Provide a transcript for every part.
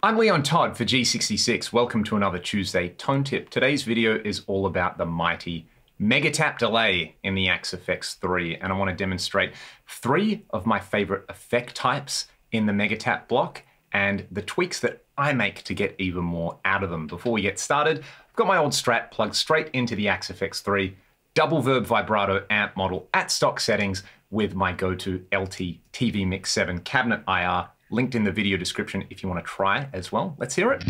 I'm Leon Todd for G66. Welcome to another Tuesday Tone Tip. Today's video is all about the mighty Megatap delay in the Axe FX 3, and I want to demonstrate 3 of my favorite effect types in the Megatap block and the tweaks that I make to get even more out of them. Before we get started, I've got my old Strat plugged straight into the Axe FX 3 double verb vibrato amp model at stock settings with my go-to LT TV Mix 7 cabinet IR, linked in the video description if you want to try as well. Let's hear it.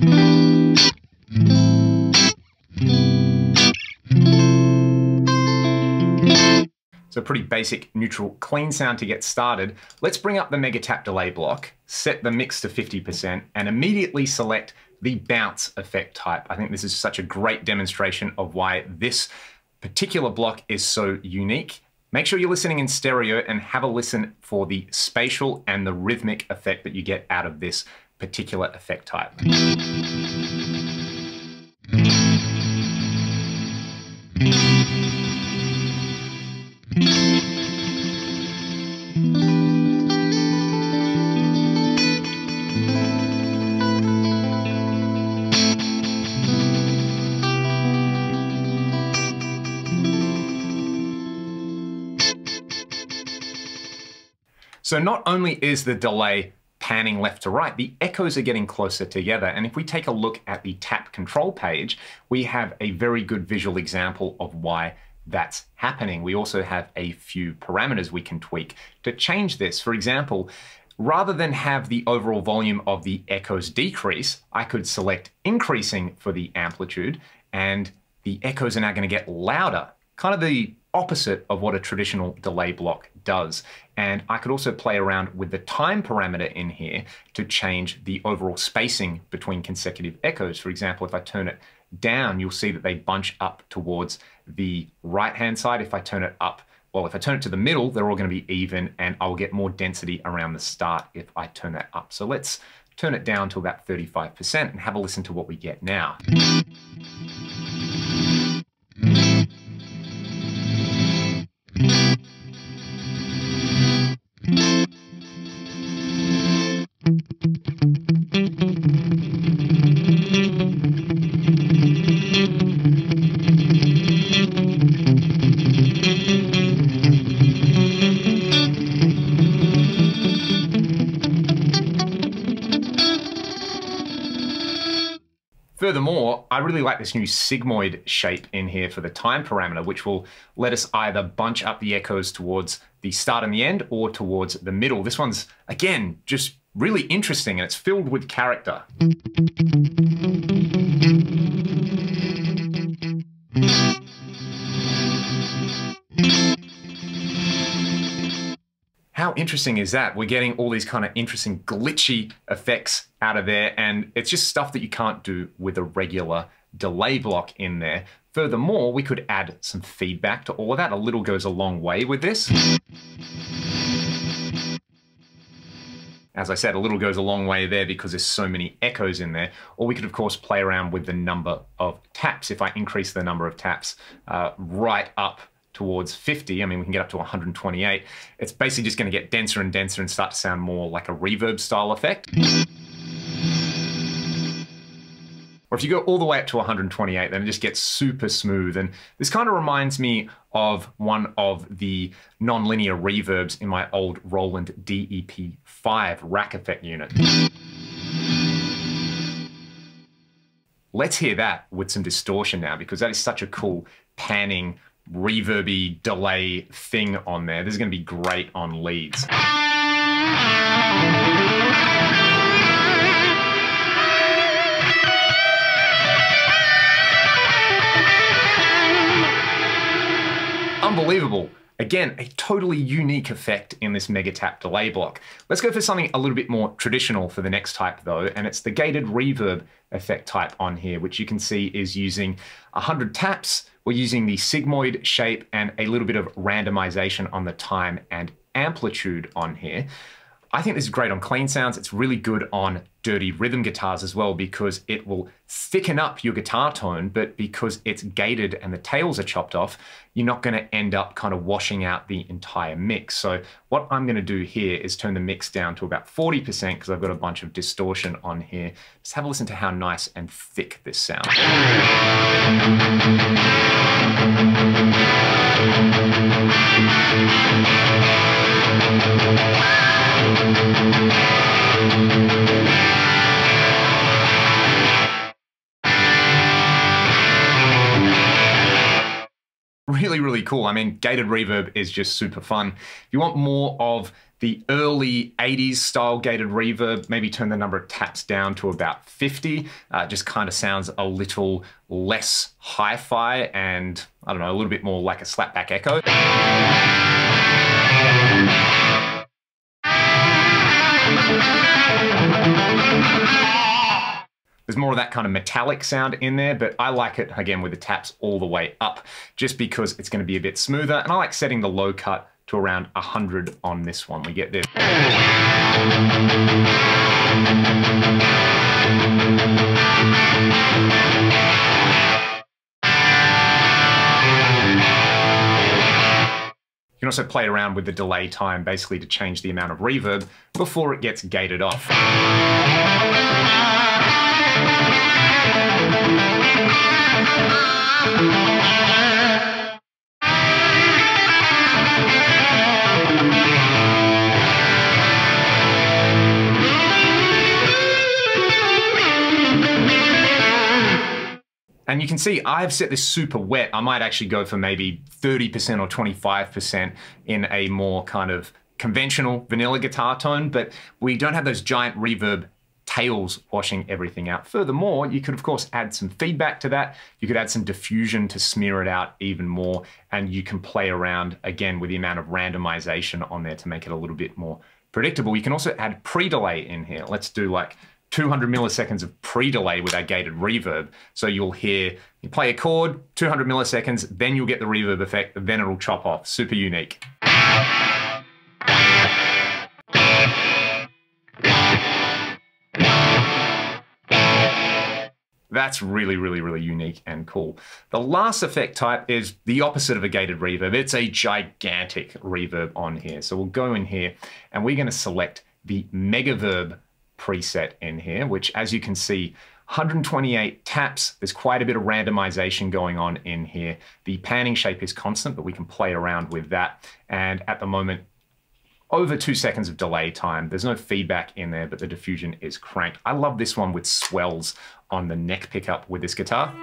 So pretty basic, neutral, clean sound to get started. Let's bring up the Megatap delay block, set the mix to 50%, and immediately select the bounce effect type. I think this is such a great demonstration of why this particular block is so unique. Make sure you're listening in stereo and have a listen for the spatial and the rhythmic effect that you get out of this particular effect type. So not only is the delay panning left to right, the echoes are getting closer together. And if we take a look at the tap control page, we have a very good visual example of why that's happening. We also have a few parameters we can tweak to change this. For example, rather than have the overall volume of the echoes decrease, I could select increasing for the amplitude, and the echoes are now going to get louder, kind of the opposite of what a traditional delay block does. And I could also play around with the time parameter in here to change the overall spacing between consecutive echoes. For example, if I turn it down, you'll see that they bunch up towards the right-hand side. If I turn it up, well, if I turn it to the middle, they're all going to be even, and I'll get more density around the start if I turn that up. So let's turn it down to about 35% and have a listen to what we get now. Furthermore, I really like this new sigmoid shape in here for the time parameter, which will let us either bunch up the echoes towards the start and the end or towards the middle. This one's, again, just really interesting, and it's filled with character. How interesting is that? We're getting all these kind of interesting glitchy effects out of there, and it's just stuff that you can't do with a regular delay block in there. Furthermore, we could add some feedback to all of that. A little goes a long way with this. As I said, a little goes a long way there because there's so many echoes in there. Or we could, of course, play around with the number of taps. If I increase the number of taps right up towards 50, I mean, we can get up to 128. It's basically just going to get denser and denser and start to sound more like a reverb style effect. Or if you go all the way up to 128, then it just gets super smooth. And this kind of reminds me of one of the non-linear reverbs in my old Roland DEP5 rack effect unit. Let's hear that with some distortion now, because that is such a cool panning, reverby delay thing on there. This is going to be great on leads. Unbelievable. Again, a totally unique effect in this Megatap delay block. Let's go for something a little bit more traditional for the next type though, and it's the gated reverb effect type on here, which you can see is using 100 taps. We're using the sigmoid shape and a little bit of randomization on the time and amplitude on here. I think this is great on clean sounds. It's really good on dirty rhythm guitars as well because it will thicken up your guitar tone, but because it's gated and the tails are chopped off, you're not going to end up kind of washing out the entire mix. So what I'm going to do here is turn the mix down to about 40% because I've got a bunch of distortion on here. Just have a listen to how nice and thick this sounds. Really, really cool. I mean, gated reverb is just super fun. If you want more of the early 80s style gated reverb, maybe turn the number of taps down to about 50. Just kind of sounds a little less hi-fi and, I don't know, a little bit more like a slapback echo. There's more of that kind of metallic sound in there, but I like it, again, with the taps all the way up, just because it's going to be a bit smoother. And I like setting the low cut to around 100 on this one. We get this. You can also play around with the delay time, basically to change the amount of reverb before it gets gated off. And you can see I've set this super wet. I might actually go for maybe 30% or 25% in a more kind of conventional vanilla guitar tone, but we don't have those giant reverb tails washing everything out. Furthermore, you could of course add some feedback to that. You could add some diffusion to smear it out even more, and you can play around again with the amount of randomization on there to make it a little bit more predictable. You can also add pre-delay in here. Let's do like 200 milliseconds of pre-delay with our gated reverb. So you'll hear, you play a chord, 200 milliseconds, then you'll get the reverb effect, then it'll chop off. Super unique. That's really, really, really unique and cool. The last effect type is the opposite of a gated reverb. It's a gigantic reverb on here. So we'll go in here and we're going to select the Megaverb preset in here, which, as you can see, 128 taps. There's quite a bit of randomization going on in here. The panning shape is constant, but we can play around with that. And at the moment, over 2 seconds of delay time. There's no feedback in there, but the diffusion is cranked. I love this one with swells on the neck pickup with this guitar.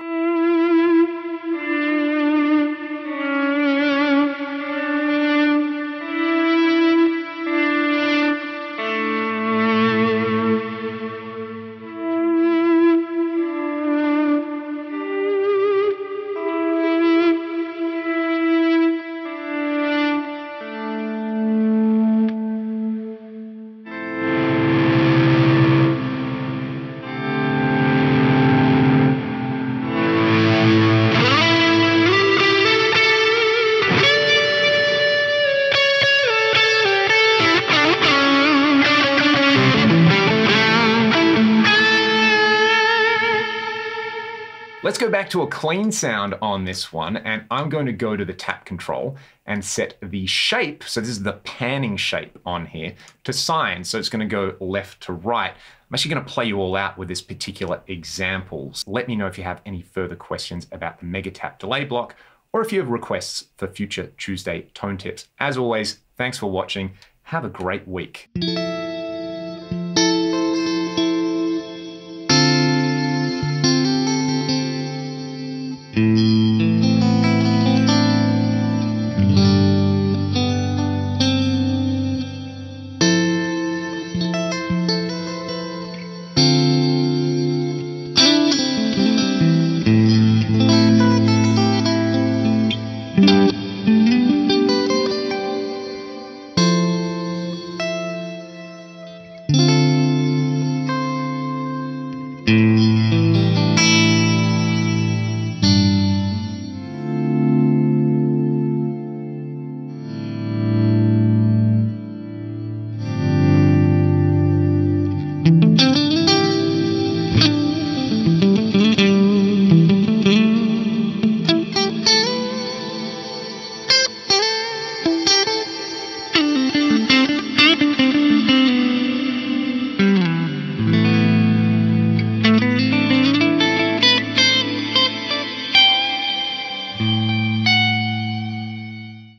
Let's go back to a clean sound on this one, and I'm going to go to the tap control and set the shape, so this is the panning shape on here, to sine, so it's going to go left to right. I'm actually going to play you all out with this particular example. Let me know if you have any further questions about the Megatap delay block, or if you have requests for future Tuesday tone tips. As always, thanks for watching. Have a great week.